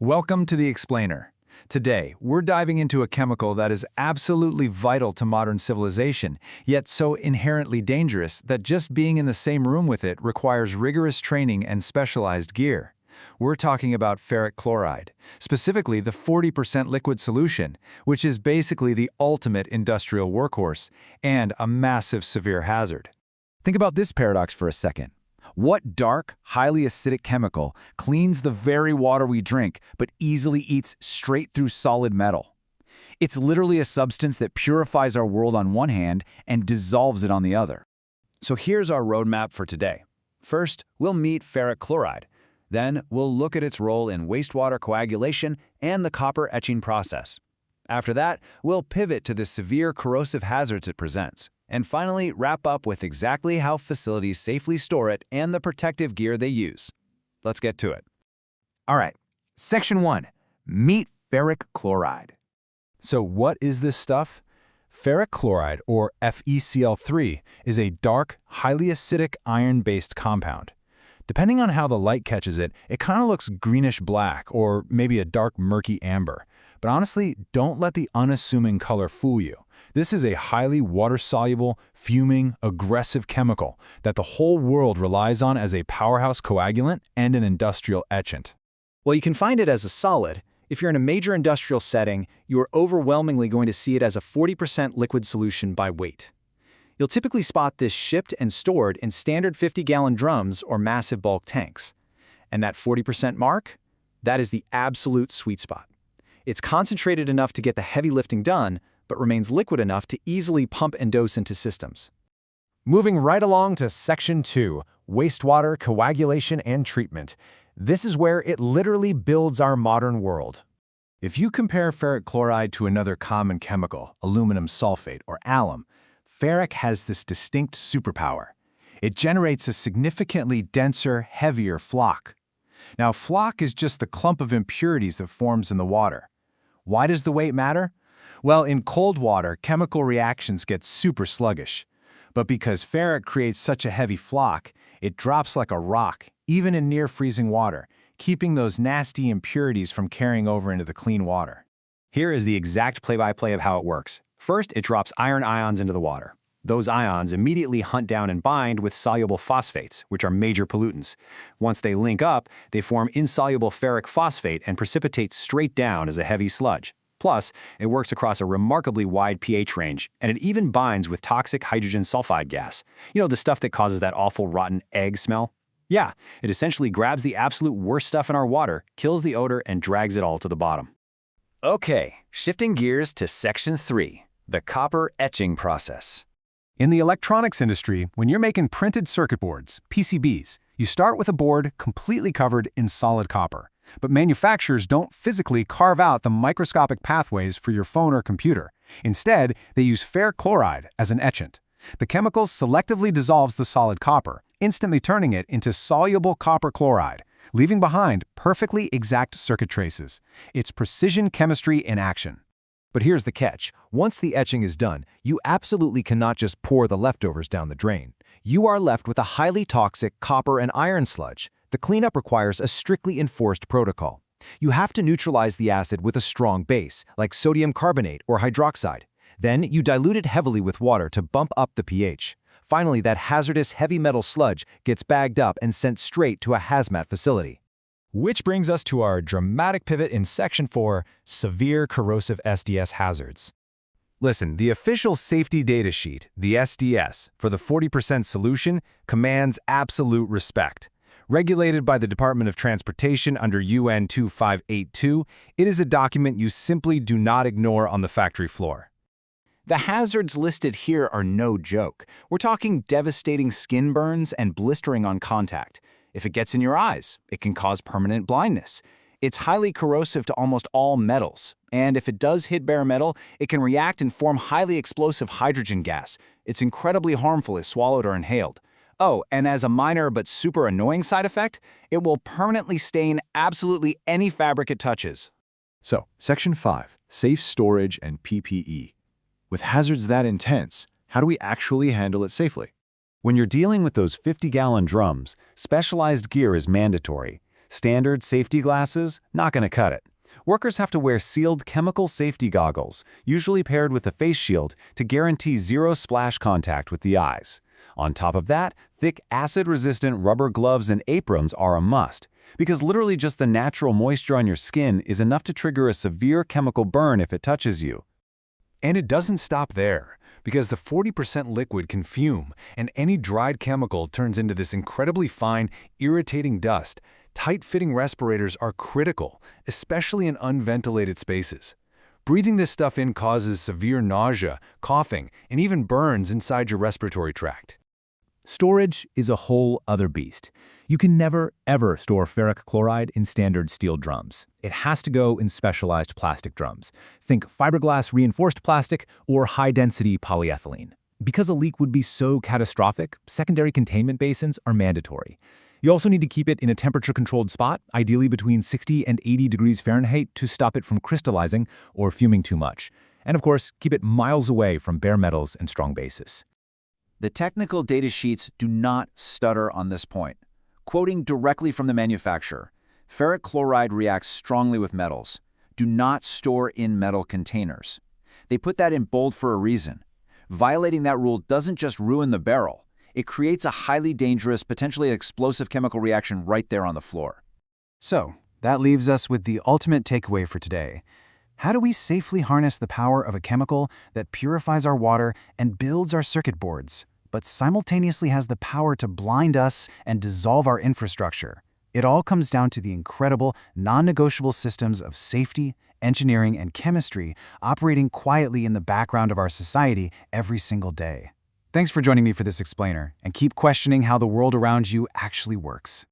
Welcome to The Explainer. Today, we're diving into a chemical that is absolutely vital to modern civilization, yet so inherently dangerous that just being in the same room with it requires rigorous training and specialized gear. We're talking about ferric chloride, specifically the 40% liquid solution, which is basically the ultimate industrial workhorse and a massive severe hazard. Think about this paradox for a second. What dark, highly acidic chemical cleans the very water we drink but easily eats straight through solid metal? It's literally a substance that purifies our world on one hand and dissolves it on the other. So here's our roadmap for today. First, we'll meet ferric chloride. Then, we'll look at its role in wastewater coagulation and the copper etching process. After that, we'll pivot to the severe corrosive hazards it presents. And finally, wrap up with exactly how facilities safely store it and the protective gear they use. Let's get to it. All right, Section 1. Meet ferric chloride. So what is this stuff? Ferric chloride, or FeCl3, is a dark, highly acidic iron-based compound. Depending on how the light catches it, it kind of looks greenish-black or maybe a dark murky amber. But honestly, don't let the unassuming color fool you. This is a highly water-soluble, fuming, aggressive chemical that the whole world relies on as a powerhouse coagulant and an industrial etchant. While you can find it as a solid, if you're in a major industrial setting, you are overwhelmingly going to see it as a 40% liquid solution by weight. You'll typically spot this shipped and stored in standard 50-gallon drums or massive bulk tanks. And that 40% mark? That is the absolute sweet spot. It's concentrated enough to get the heavy lifting done, but remains liquid enough to easily pump and dose into systems. Moving right along to Section 2, Wastewater Coagulation and Treatment. This is where it literally builds our modern world. If you compare ferric chloride to another common chemical, aluminum sulfate or alum, ferric has this distinct superpower. It generates a significantly denser, heavier floc. Now, floc is just the clump of impurities that forms in the water. Why does the weight matter? Well, in cold water, chemical reactions get super sluggish. But because ferric creates such a heavy floc, it drops like a rock, even in near-freezing water, keeping those nasty impurities from carrying over into the clean water. Here is the exact play-by-play of how it works. First, it drops iron ions into the water. Those ions immediately hunt down and bind with soluble phosphates, which are major pollutants. Once they link up, they form insoluble ferric phosphate and precipitate straight down as a heavy sludge. Plus, it works across a remarkably wide pH range, and it even binds with toxic hydrogen sulfide gas. You know, the stuff that causes that awful rotten egg smell? Yeah, it essentially grabs the absolute worst stuff in our water, kills the odor, and drags it all to the bottom. Okay, shifting gears to Section 3, the copper etching process. In the electronics industry, when you're making printed circuit boards, PCBs, you start with a board completely covered in solid copper. But manufacturers don't physically carve out the microscopic pathways for your phone or computer. Instead, they use ferric chloride as an etchant. The chemical selectively dissolves the solid copper, instantly turning it into soluble copper chloride, leaving behind perfectly exact circuit traces. It's precision chemistry in action. But here's the catch. Once the etching is done, you absolutely cannot just pour the leftovers down the drain. You are left with a highly toxic copper and iron sludge. The cleanup requires a strictly enforced protocol. You have to neutralize the acid with a strong base, like sodium carbonate or hydroxide. Then you dilute it heavily with water to bump up the pH. Finally, that hazardous heavy metal sludge gets bagged up and sent straight to a hazmat facility. Which brings us to our dramatic pivot in Section 4, Severe Corrosive SDS Hazards. Listen, the official safety data sheet, the SDS, for the 40% solution commands absolute respect. Regulated by the Department of Transportation under UN 2582, it is a document you simply do not ignore on the factory floor. The hazards listed here are no joke. We're talking devastating skin burns and blistering on contact. If it gets in your eyes, it can cause permanent blindness. It's highly corrosive to almost all metals, and if it does hit bare metal, it can react and form highly explosive hydrogen gas. It's incredibly harmful if swallowed or inhaled. Oh, and as a minor but super annoying side effect, it will permanently stain absolutely any fabric it touches. So, Section 5, Safe Storage and PPE. With hazards that intense, how do we actually handle it safely? When you're dealing with those 50-gallon drums, specialized gear is mandatory. Standard safety glasses? Not going to cut it. Workers have to wear sealed chemical safety goggles, usually paired with a face shield, to guarantee zero splash contact with the eyes. On top of that, thick acid-resistant rubber gloves and aprons are a must, because literally just the natural moisture on your skin is enough to trigger a severe chemical burn if it touches you. And it doesn't stop there, because the 40% liquid can fume, and any dried chemical turns into this incredibly fine, irritating dust. Tight-fitting respirators are critical, especially in unventilated spaces. Breathing this stuff in causes severe nausea, coughing, and even burns inside your respiratory tract. Storage is a whole other beast. You can never, ever store ferric chloride in standard steel drums. It has to go in specialized plastic drums. Think fiberglass reinforced plastic or high-density polyethylene. Because a leak would be so catastrophic, secondary containment basins are mandatory. You also need to keep it in a temperature-controlled spot, ideally between 60 and 80 degrees Fahrenheit, to stop it from crystallizing or fuming too much. And of course, keep it miles away from bare metals and strong bases. The technical data sheets do not stutter on this point. Quoting directly from the manufacturer, ferric chloride reacts strongly with metals. Do not store in metal containers. They put that in bold for a reason. Violating that rule doesn't just ruin the barrel. It creates a highly dangerous, potentially explosive chemical reaction right there on the floor. So, that leaves us with the ultimate takeaway for today. How do we safely harness the power of a chemical that purifies our water and builds our circuit boards, but simultaneously has the power to blind us and dissolve our infrastructure? It all comes down to the incredible, non-negotiable systems of safety, engineering, and chemistry operating quietly in the background of our society every single day. Thanks for joining me for this explainer, and keep questioning how the world around you actually works.